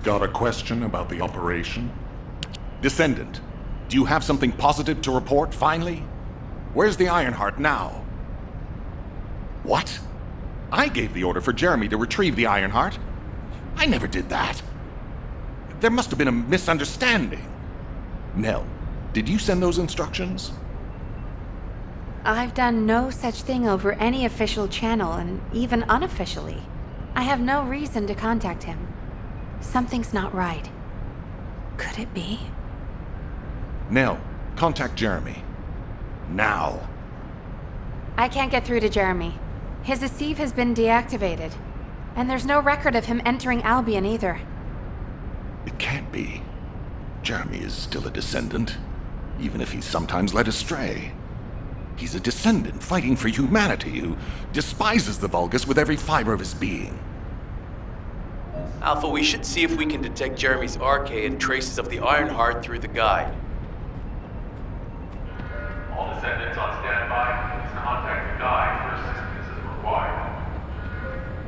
Got a question about the operation? Descendant, do you have something positive to report, finally? Where's the Ironheart now? What? I gave the order for Jeremy to retrieve the Ironheart. I never did that. There must have been a misunderstanding. Nell, did you send those instructions? I've done no such thing over any official channel, and even unofficially. I have no reason to contact him. Something's not right. Could it be? Nell, contact Jeremy. Now. I can't get through to Jeremy. His Deceive has been deactivated, and there's no record of him entering Albion either. It can't be. Jeremy is still a Descendant, even if he's sometimes led astray. He's a Descendant fighting for humanity who despises the Vulgus with every fiber of his being. Alpha, we should see if we can detect Jeremy's RK and traces of the Ironheart through the guide. All Descendants on standby. Please contact the guide for assistance as required.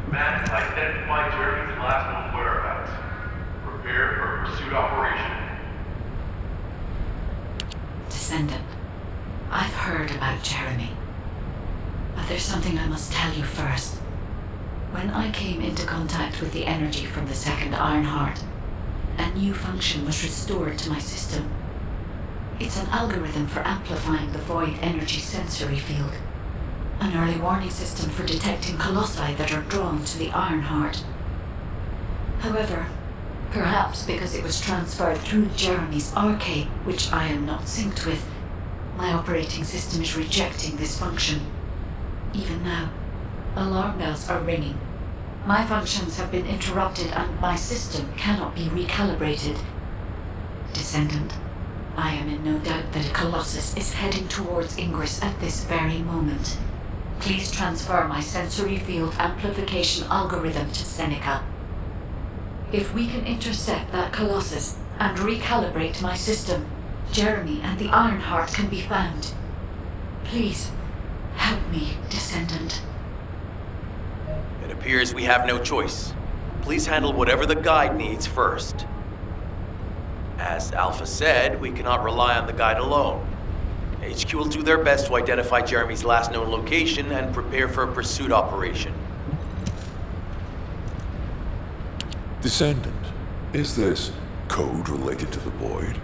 Command has identified Jeremy's last known whereabouts. Prepare for a pursuit operation. Descendant, I've heard about Jeremy. But there's something I must tell you first. When I came into contact with the energy from the second Ironheart, a new function was restored to my system. It's an algorithm for amplifying the void energy sensory field. An early warning system for detecting colossi that are drawn to the Ironheart. However, perhaps because it was transferred through Jeremy's RK, which I am not synced with, my operating system is rejecting this function. Even now, alarm bells are ringing. My functions have been interrupted and my system cannot be recalibrated. Descendant, I am in no doubt that a Colossus is heading towards Ingress at this very moment. Please transfer my sensory field amplification algorithm to Seneca. If we can intercept that Colossus and recalibrate my system, Jeremy and the Ironheart can be found. Please, help me, Descendant. It appears we have no choice. Please handle whatever the guide needs first. As Alpha said, we cannot rely on the guide alone. HQ will do their best to identify Jeremy's last known location and prepare for a pursuit operation. Descendant, is this code related to the Void?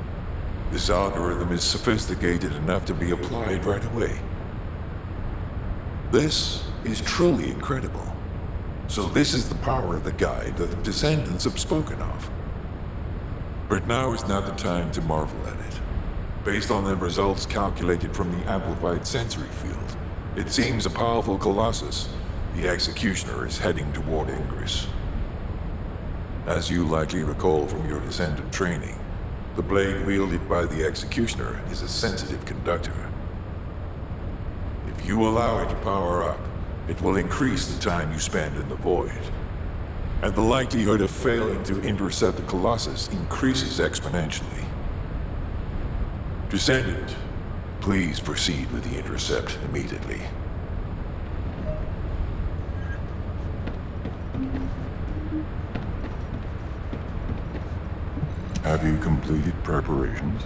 This algorithm is sophisticated enough to be applied right away. This is truly incredible. So this is the power of the guide that the Descendants have spoken of. But now is not the time to marvel at it. Based on the results calculated from the amplified sensory field, it seems a powerful Colossus, the Executioner, is heading toward Ingress. As you likely recall from your Descendant training, the blade wielded by the Executioner is a sensitive conductor. If you allow it to power up, it will increase the time you spend in the Void. And the likelihood of failing to intercept the Colossus increases exponentially. Descendant, please proceed with the intercept immediately. Have you completed preparations?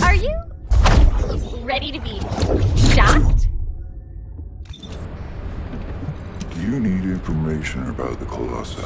Are you ready to be shocked? Do you need information about the Colossi?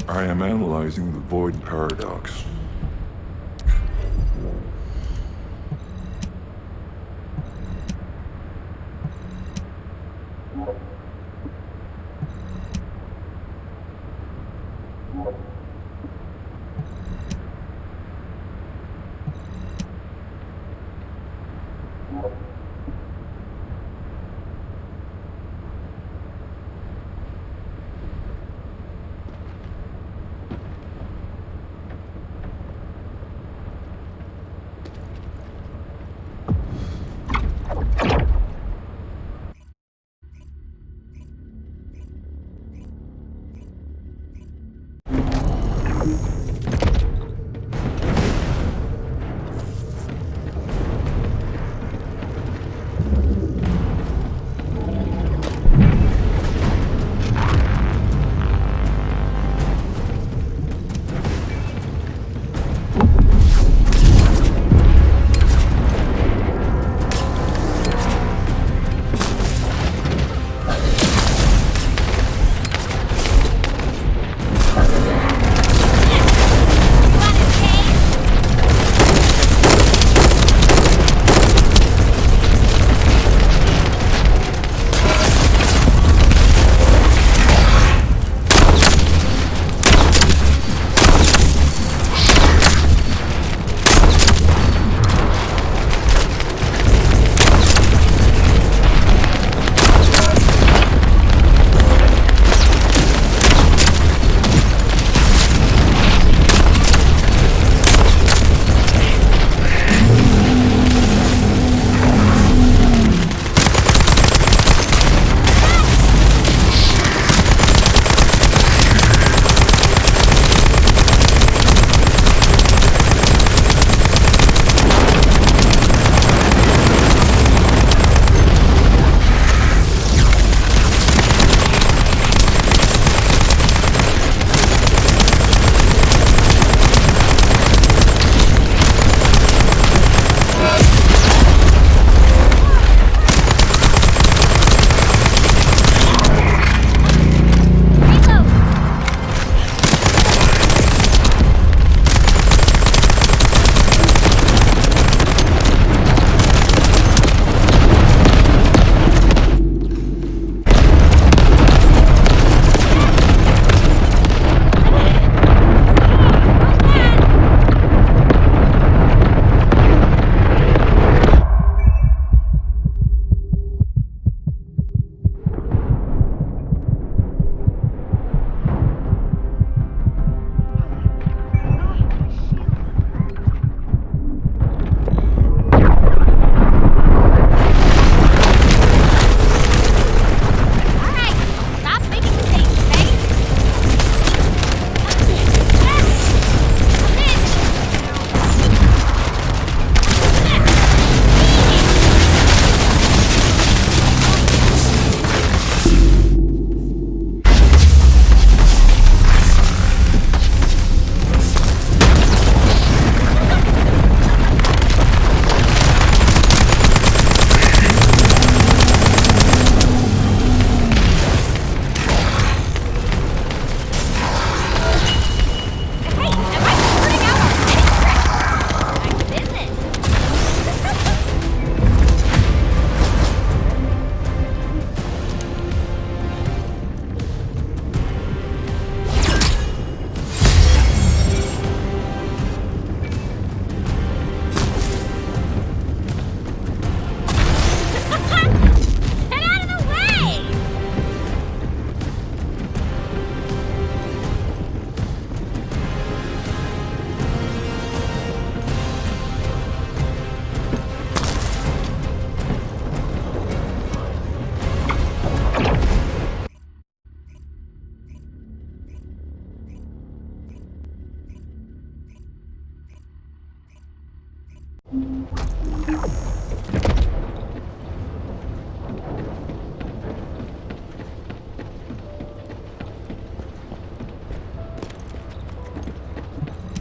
I am analyzing the void paradox.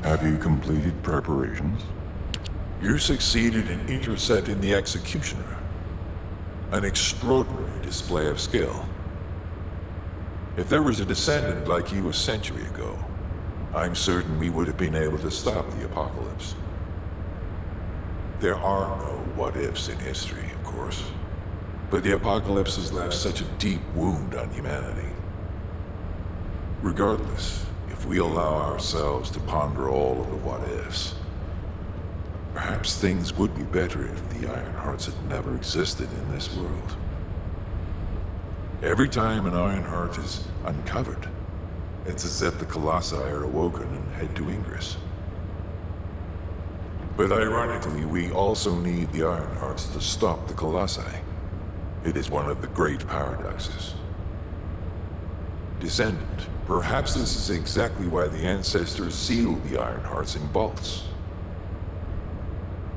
Have you completed preparations? You succeeded in intercepting the Executioner. An extraordinary display of skill. If there was a descendant like you a century ago, I'm certain we would have been able to stop the apocalypse. There are no what-ifs in history, of course. But the apocalypse has left such a deep wound on humanity. Regardless, if we allow ourselves to ponder all of the what-ifs, perhaps things would be better if the Ironhearts had never existed in this world. Every time an Ironheart is uncovered, it's as if the Colossi are awoken and head to Ingress. But ironically, we also need the Ironhearts to stop the Colossi. It is one of the great paradoxes. Descendant, perhaps this is exactly why the ancestors sealed the Ironhearts in vaults.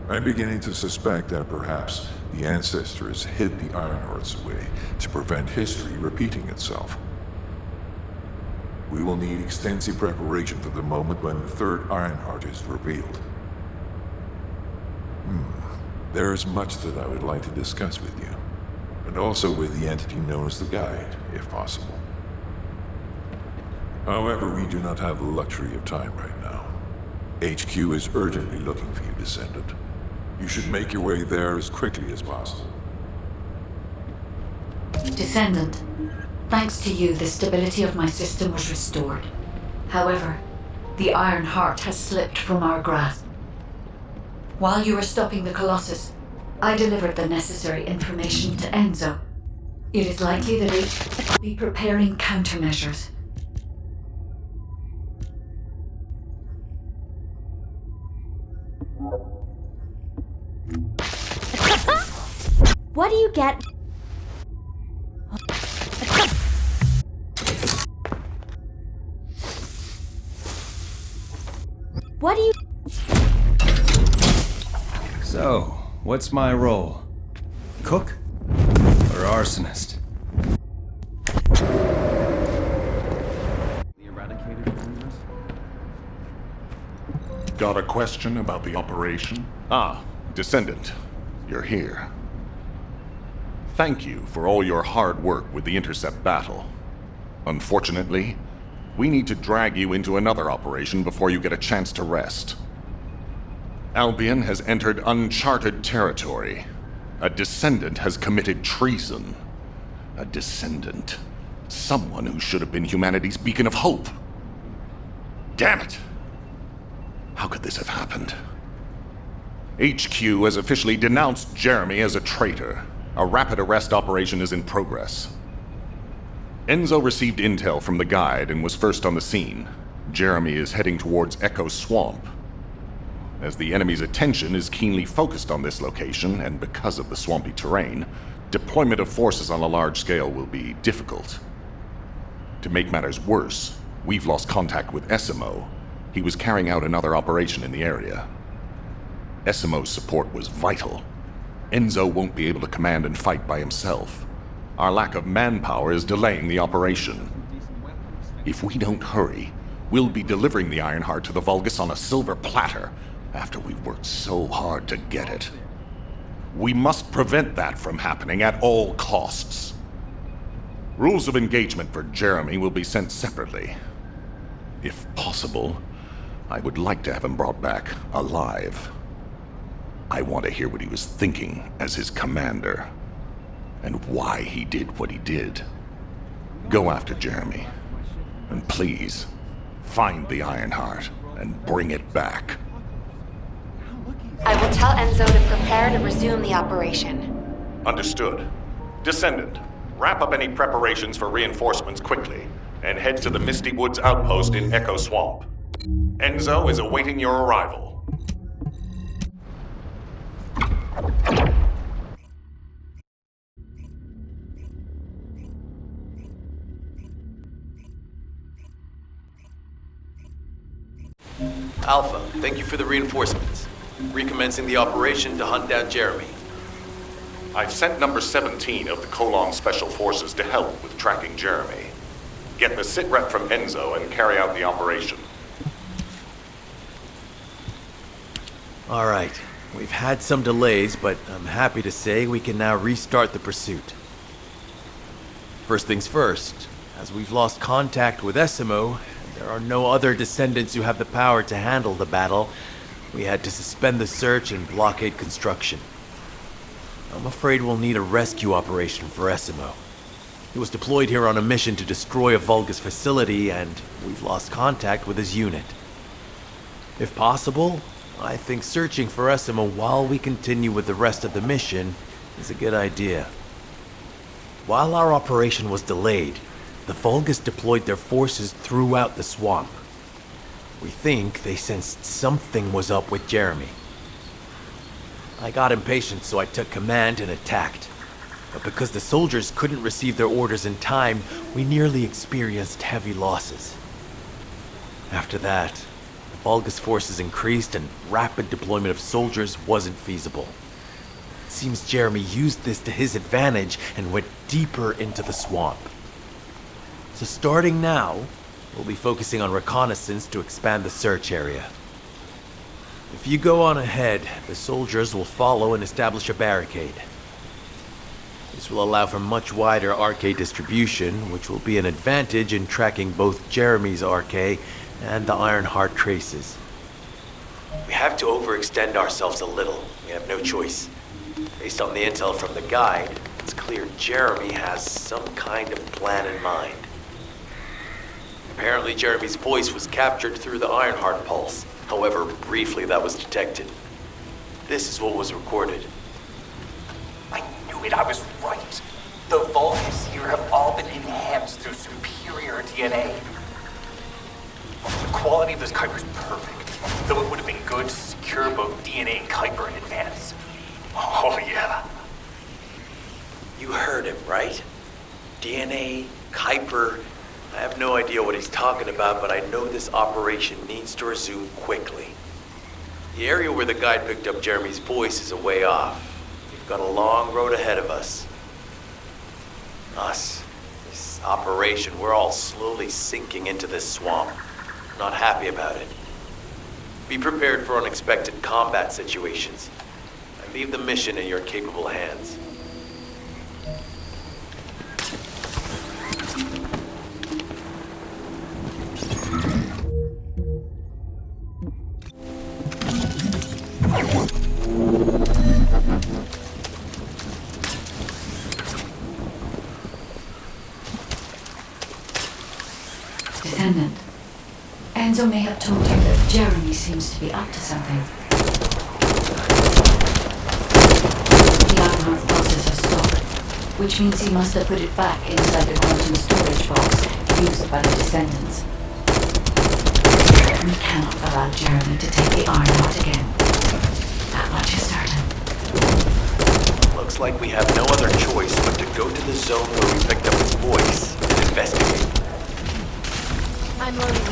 I'm beginning to suspect that perhaps the ancestors hid the Ironhearts away to prevent history repeating itself. We will need extensive preparation for the moment when the third Ironheart is revealed. There is much that I would like to discuss with you, and also with the entity known as the Guide, if possible. However, we do not have the luxury of time right now. HQ is urgently looking for you, Descendant. You should make your way there as quickly as possible. Descendant, thanks to you, the stability of my system was restored. However, the Iron Heart has slipped from our grasp. While you were stopping the Colossus, I delivered the necessary information to Enzo. It is likely that it will be preparing countermeasures. What do you get? What do you... So, what's my role? Cook? Or arsonist? Got a question about the operation? Ah, Descendant. You're here. Thank you for all your hard work with the Intercept battle. Unfortunately, we need to drag you into another operation before you get a chance to rest. Albion has entered uncharted territory. A Descendant has committed treason. A Descendant. Someone who should have been humanity's beacon of hope. Damn it! How could this have happened? HQ has officially denounced Jeremy as a traitor. A rapid arrest operation is in progress. Enzo received intel from the Guide and was first on the scene. Jeremy is heading towards Echo Swamp. As the enemy's attention is keenly focused on this location, and because of the swampy terrain, deployment of forces on a large scale will be difficult. To make matters worse, we've lost contact with Essimo. He was carrying out another operation in the area. Essimo's support was vital. Enzo won't be able to command and fight by himself. Our lack of manpower is delaying the operation. If we don't hurry, we'll be delivering the Ironheart to the Vulgus on a silver platter after we've worked so hard to get it. We must prevent that from happening at all costs. Rules of engagement for Jeremy will be sent separately. If possible, I would like to have him brought back alive. I want to hear what he was thinking as his commander, and why he did what he did. Go after Jeremy, and please, find the Ironheart and bring it back. I will tell Enzo to prepare to resume the operation. Understood. Descendant, wrap up any preparations for reinforcements quickly, and head to the Misty Woods outpost in Echo Swamp. Enzo is awaiting your arrival. Alpha, thank you for the reinforcements. Recommencing the operation to hunt down Jeremy. I've sent number 17 of the Colon Special Forces to help with tracking Jeremy. Get the sitrep from Enzo and carry out the operation. Alright, we've had some delays, but I'm happy to say we can now restart the pursuit. First things first, as we've lost contact with Essimo, and there are no other descendants who have the power to handle the battle, we had to suspend the search and blockade construction. I'm afraid we'll need a rescue operation for Essimo. He was deployed here on a mission to destroy a Vulgus facility, and we've lost contact with his unit. If possible, I think searching for Essimo while we continue with the rest of the mission is a good idea. While our operation was delayed, the Vulgus deployed their forces throughout the swamp. We think they sensed something was up with Jeremy. I got impatient, so I took command and attacked. But because the soldiers couldn't receive their orders in time, we nearly experienced heavy losses. After that, the Vulgus forces increased and rapid deployment of soldiers wasn't feasible. It seems Jeremy used this to his advantage and went deeper into the swamp. So starting now, we'll be focusing on reconnaissance to expand the search area. If you go on ahead, the soldiers will follow and establish a barricade. This will allow for much wider RK distribution, which will be an advantage in tracking both Jeremy's RK and the Ironheart traces. We have to overextend ourselves a little. We have no choice. Based on the intel from the guide, it's clear Jeremy has some kind of plan in mind. Apparently Jeremy's voice was captured through the Ironheart pulse. However, briefly that was detected. This is what was recorded. I knew it, I was right. The Vulgus here have all been enhanced through superior DNA. The quality of this Kuiper's perfect, though it would have been good to secure both DNA and Kuiper in advance. Oh yeah. You heard him, right? DNA, Kuiper. I have no idea what he's talking about, but I know this operation needs to resume quickly. The area where the guide picked up Jeremy's voice is a way off. We've got a long road ahead of us. This operation, we're all slowly sinking into this swamp. Not happy about it. Be prepared for unexpected combat situations. I leave the mission in your capable hands. Descendant. Enzo may have told you that Jeremy seems to be up to something. The Ironheart process has stopped, which means he must have put it back inside the quantum storage box used by the Descendants. We cannot allow Jeremy to take the Ironheart again. That much is certain. Looks like we have no other choice but to go to the zone where we picked up his voice and investigate. I'm loading.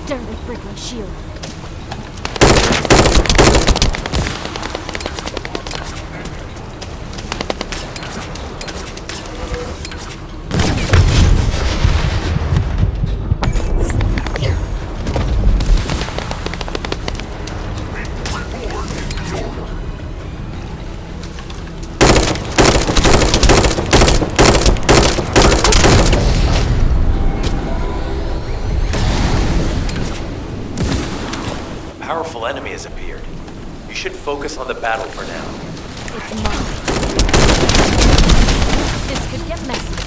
dare they break my shield? Powerful enemy has appeared. You should focus on the battle for now. It's mine. This could get messy.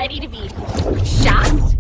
ready to be shocked?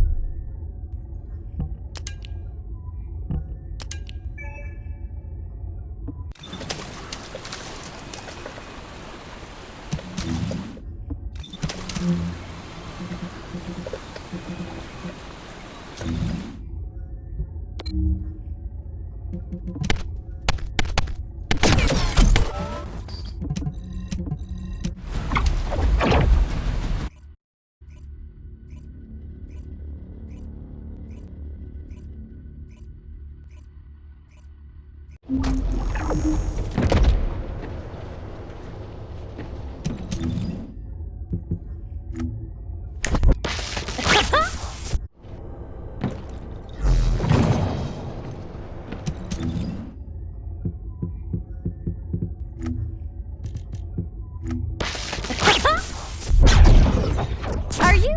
Are you?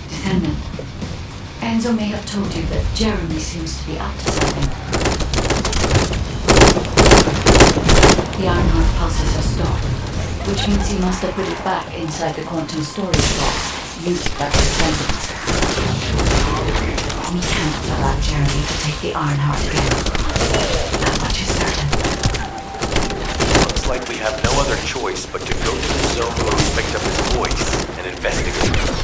Descendant, Enzo may have told you that Jeremy seems to be up to something. The Ironheart pulses have stopped. Which means he must have put it back inside the quantum storage box used by the Descendants. We can't allow Jeremy to take the Ironheart again. That much is certain. Looks like we have no other choice but to go to the zone where we picked up his voice and investigate.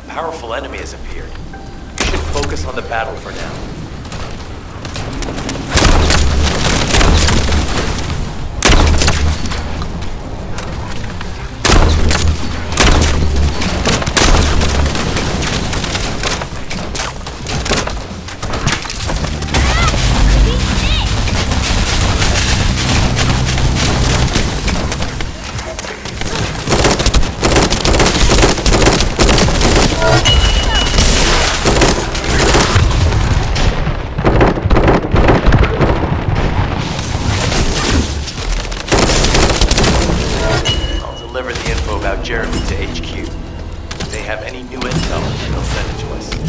Powerful enemy has appeared. We should focus on the battle for now. Jeremy to HQ. If they have any new intel, they'll send it to us.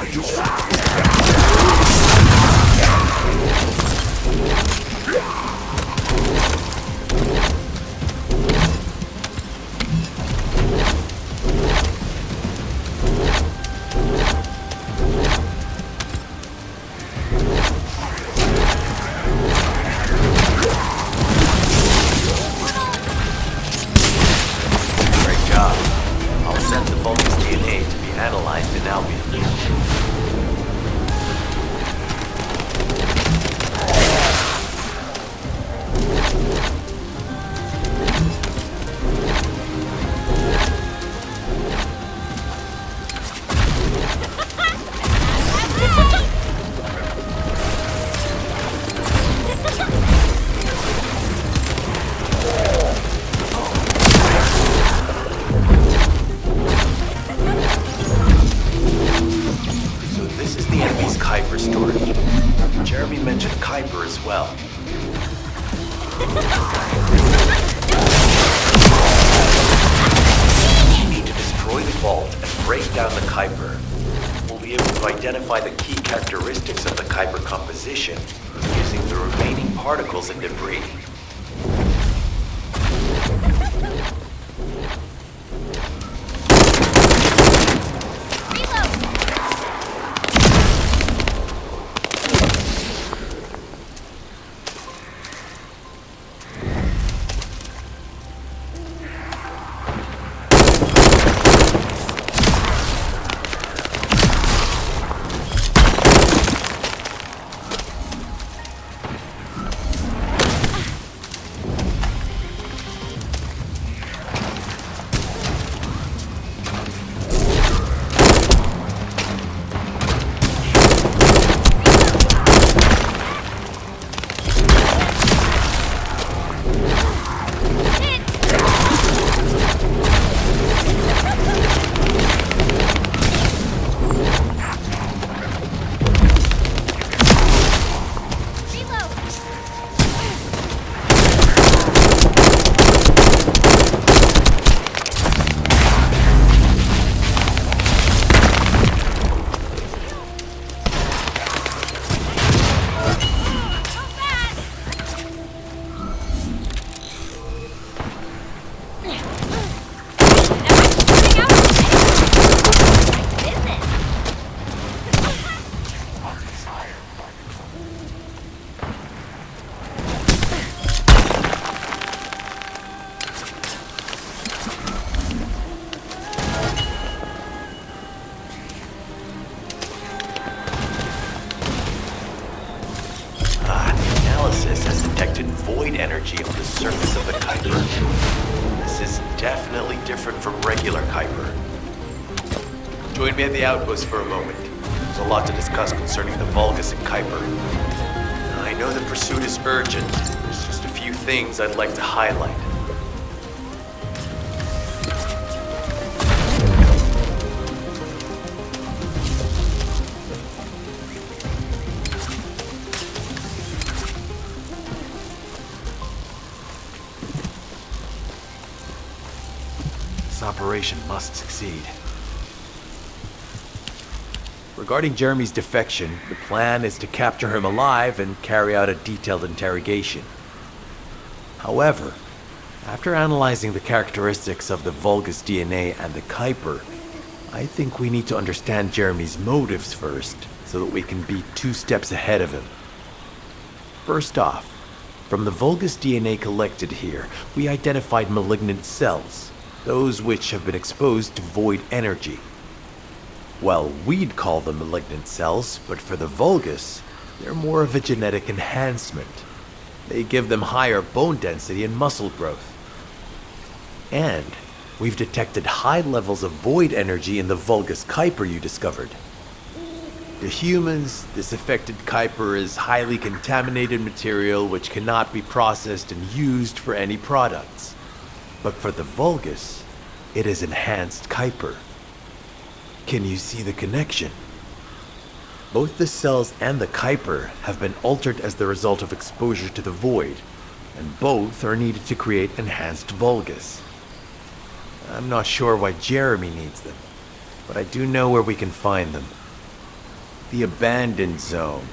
Great job. I'll send the Vulcan's DNA to be analyzed in Albion. So this is the enemy's Kuiper storage. Jeremy mentioned Kuiper as well. We need to destroy the vault and break down the Kuiper. We'll be able to identify the key characteristics of the Kuiper composition using the remaining particles and debris. Has detected void energy on the surface of the Kuiper. This is definitely different from regular Kuiper. Join me at the outpost for a moment. There's a lot to discuss concerning the Vulgus and Kuiper. I know the pursuit is urgent. There's just a few things I'd like to highlight. This operation must succeed. Regarding Jeremy's defection, the plan is to capture him alive and carry out a detailed interrogation. However, after analyzing the characteristics of the Vulgus DNA and the Kuiper, I think we need to understand Jeremy's motives first, so that we can be 2 steps ahead of him. First off, from the Vulgus DNA collected here, we identified malignant cells, those which have been exposed to void energy. Well, we'd call them malignant cells, but for the Vulgus, they're more of a genetic enhancement. They give them higher bone density and muscle growth. And we've detected high levels of void energy in the Vulgus Kuiper you discovered. To humans, this affected Kuiper is highly contaminated material which cannot be processed and used for any products. But for the Vulgus, it is enhanced Kuiper. Can you see the connection? Both the cells and the Kuiper have been altered as the result of exposure to the void, and both are needed to create enhanced Vulgus. I'm not sure why Jeremy needs them, but I do know where we can find them. The Abandoned Zone.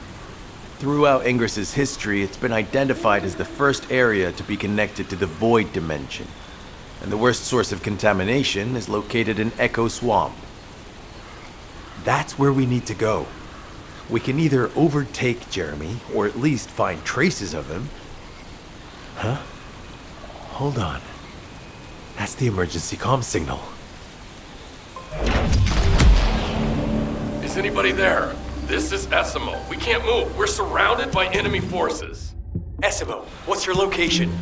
Throughout Ingris's history, it's been identified as the first area to be connected to the Void Dimension. And the worst source of contamination is located in Echo Swamp. That's where we need to go. We can either overtake Jeremy, or at least find traces of him. Huh? Hold on. That's the emergency comm signal. Is anybody there? This is Essimo. We can't move. We're surrounded by enemy forces. Essimo, what's your location?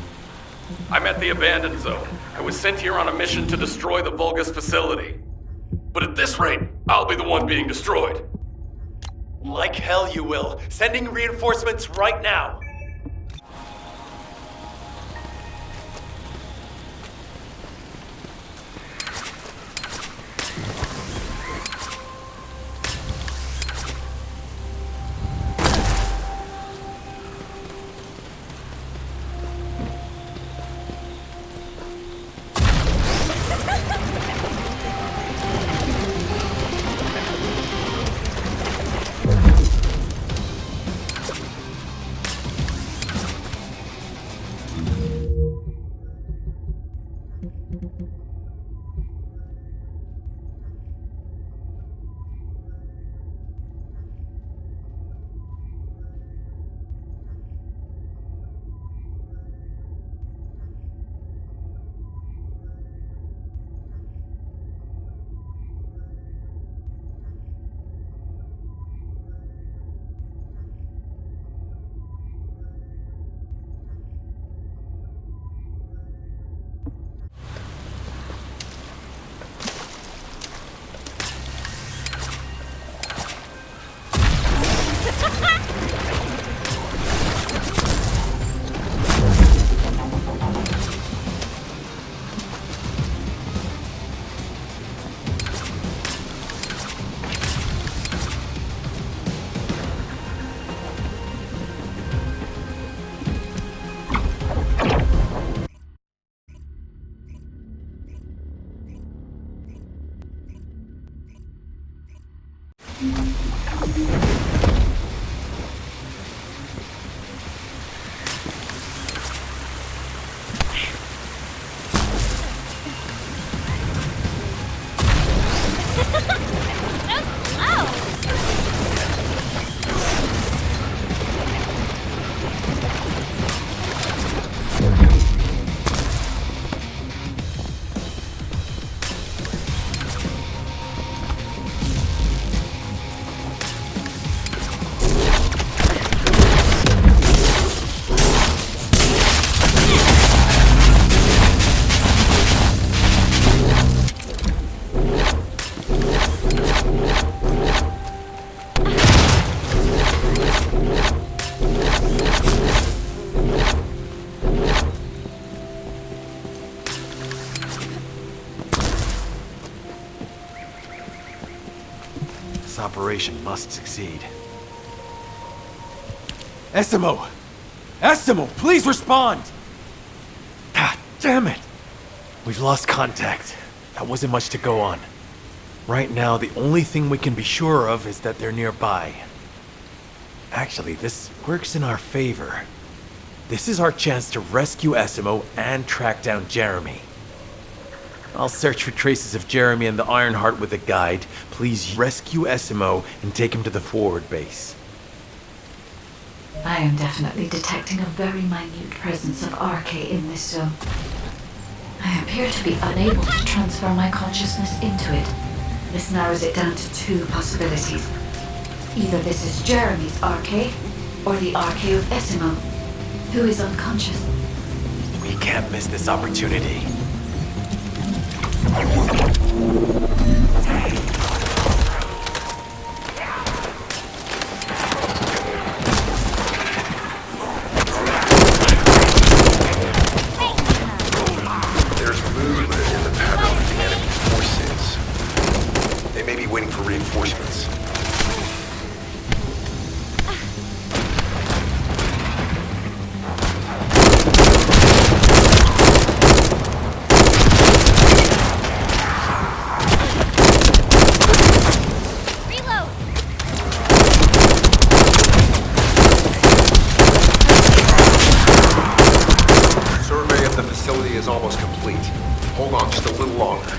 I'm at the Abandoned Zone. I was sent here on a mission to destroy the Vulgus facility. But at this rate, I'll be the one being destroyed. Like hell you will. Sending reinforcements right now. Operation must succeed. Essimo! Essimo, please respond! God damn it! We've lost contact. That wasn't much to go on. Right now, the only thing we can be sure of is that they're nearby. Actually, this works in our favor. This is our chance to rescue Essimo and track down Jeremy. I'll search for traces of Jeremy and the Ironheart with a guide. Please rescue Essimo and take him to the forward base. I am definitely detecting a very minute presence of RK in this zone. I appear to be unable to transfer my consciousness into it. This narrows it down to two possibilities. Either this is Jeremy's RK, or the RK of Essimo, who is unconscious. We can't miss this opportunity. There's movement in the pattern of the enemy forces. They may be waiting for reinforcements. almost complete. Hold on just a little longer.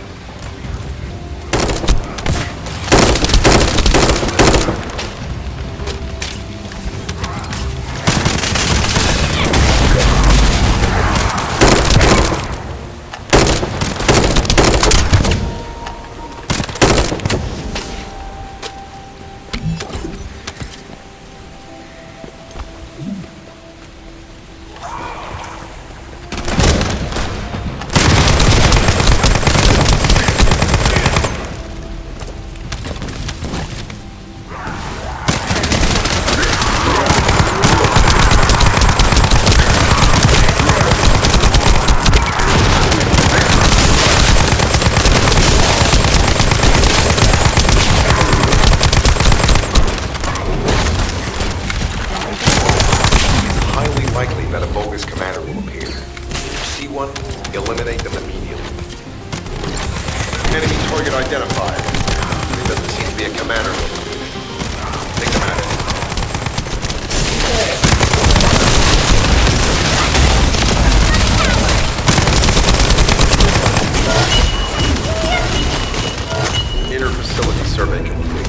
Survey complete.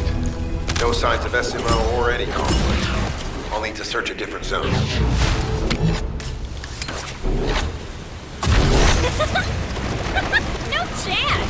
No signs of SMO or any conflict. I'll need to search a different zone. No chance!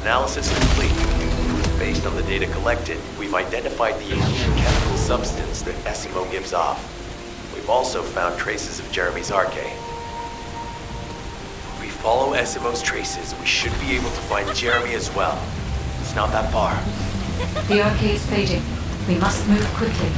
Analysis complete. Based on the data collected, we've identified the unique chemical substance that SMO gives off. We've also found traces of Jeremy's arcade. If we follow SMO's traces, we should be able to find Jeremy as well. It's not that far. The arcade's fading. We must move quickly.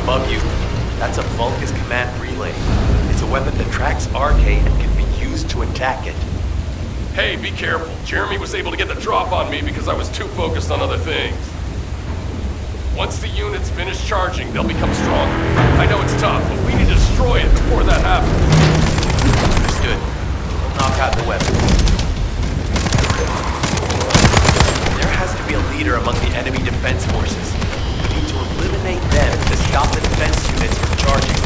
Above you, that's a Vulgus command relay. It's a weapon that tracks RK and can be used to attack it. Hey, be careful. Jeremy was able to get the drop on me because I was too focused on other things. Once the units finish charging, they'll become stronger. I know it's tough, but we need to destroy it before that happens. Understood. We'll knock out the weapon. There has to be a leader among the enemy defense forces. We need to eliminate them to stop the defense units from charging.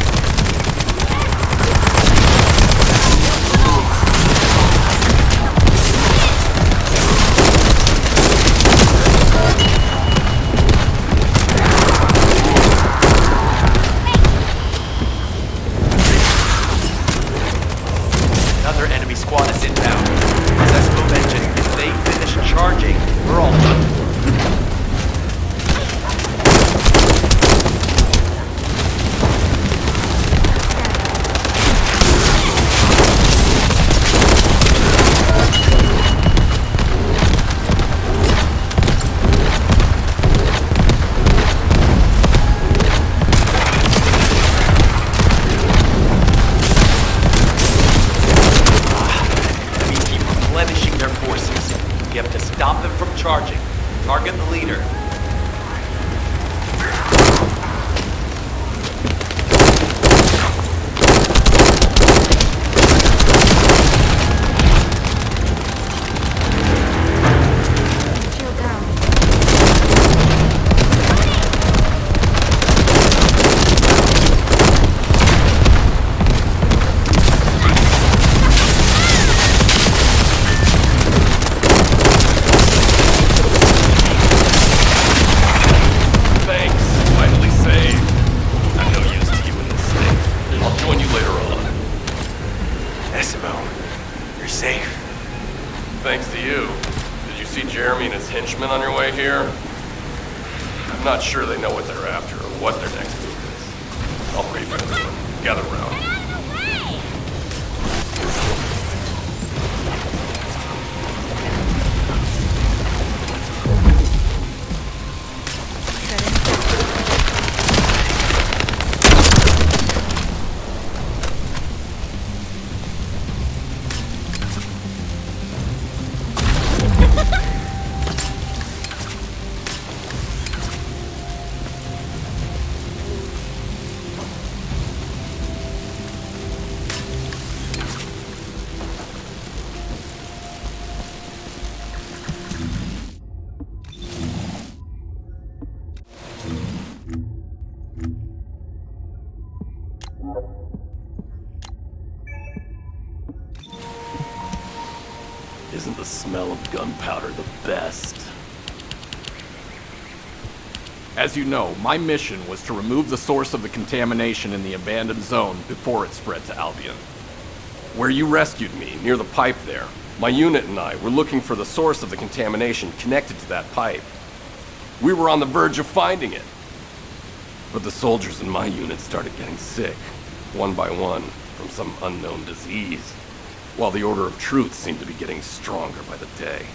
Another enemy squad is inbound. As Espo mentioned, if they finish charging, we're all done for. We have to stop them from charging. Target the leader. Thanks to you. Did you see Jeremy and his henchmen on your way here? I'm not sure they know what they're after or what their next move is. I'll brief everyone. Gather round. Isn't the smell of gunpowder the best? As you know, my mission was to remove the source of the contamination in the abandoned zone before it spread to Albion. Where you rescued me, near the pipe there, my unit and I were looking for the source of the contamination connected to that pipe. We were on the verge of finding it. But the soldiers in my unit started getting sick, one by one, from some unknown disease, while the Order of Truth seemed to be getting stronger by the day.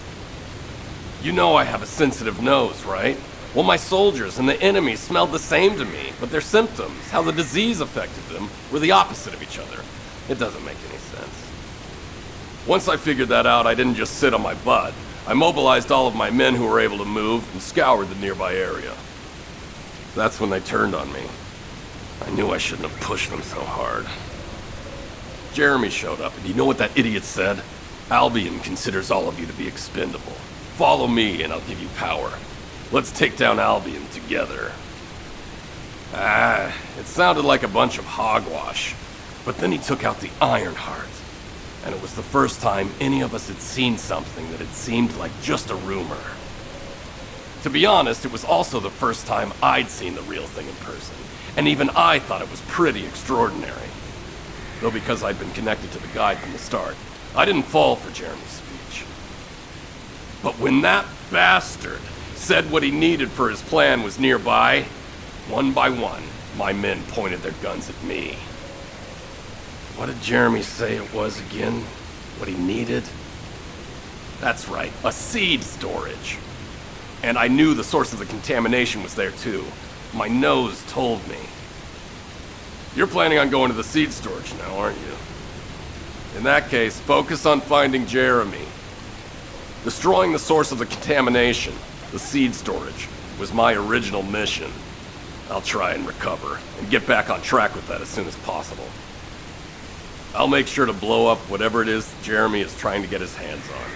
You know I have a sensitive nose, right? Well, my soldiers and the enemy smelled the same to me, but their symptoms, how the disease affected them, were the opposite of each other. It doesn't make any sense. Once I figured that out, I didn't just sit on my butt. I mobilized all of my men who were able to move and scoured the nearby area. That's when they turned on me. I knew I shouldn't have pushed them so hard. Jeremy showed up, and you know what that idiot said? Albion considers all of you to be expendable. Follow me, and I'll give you power. Let's take down Albion together. It sounded like a bunch of hogwash. But then he took out the Ironheart. And it was the first time any of us had seen something that had seemed like just a rumor. To be honest, it was also the first time I'd seen the real thing in person. And even I thought it was pretty extraordinary. Though because I'd been connected to the guide from the start, I didn't fall for Jeremy's speech. But when that bastard said what he needed for his plan was nearby, one by one, my men pointed their guns at me. What did Jeremy say it was again? What he needed? That's right, a seed storage. And I knew the source of the contamination was there too. My nose told me. You're planning on going to the seed storage now, aren't you? In that case, focus on finding Jeremy. Destroying the source of the contamination, the seed storage, was my original mission. I'll try and recover, and get back on track with that as soon as possible. I'll make sure to blow up whatever it is Jeremy is trying to get his hands on.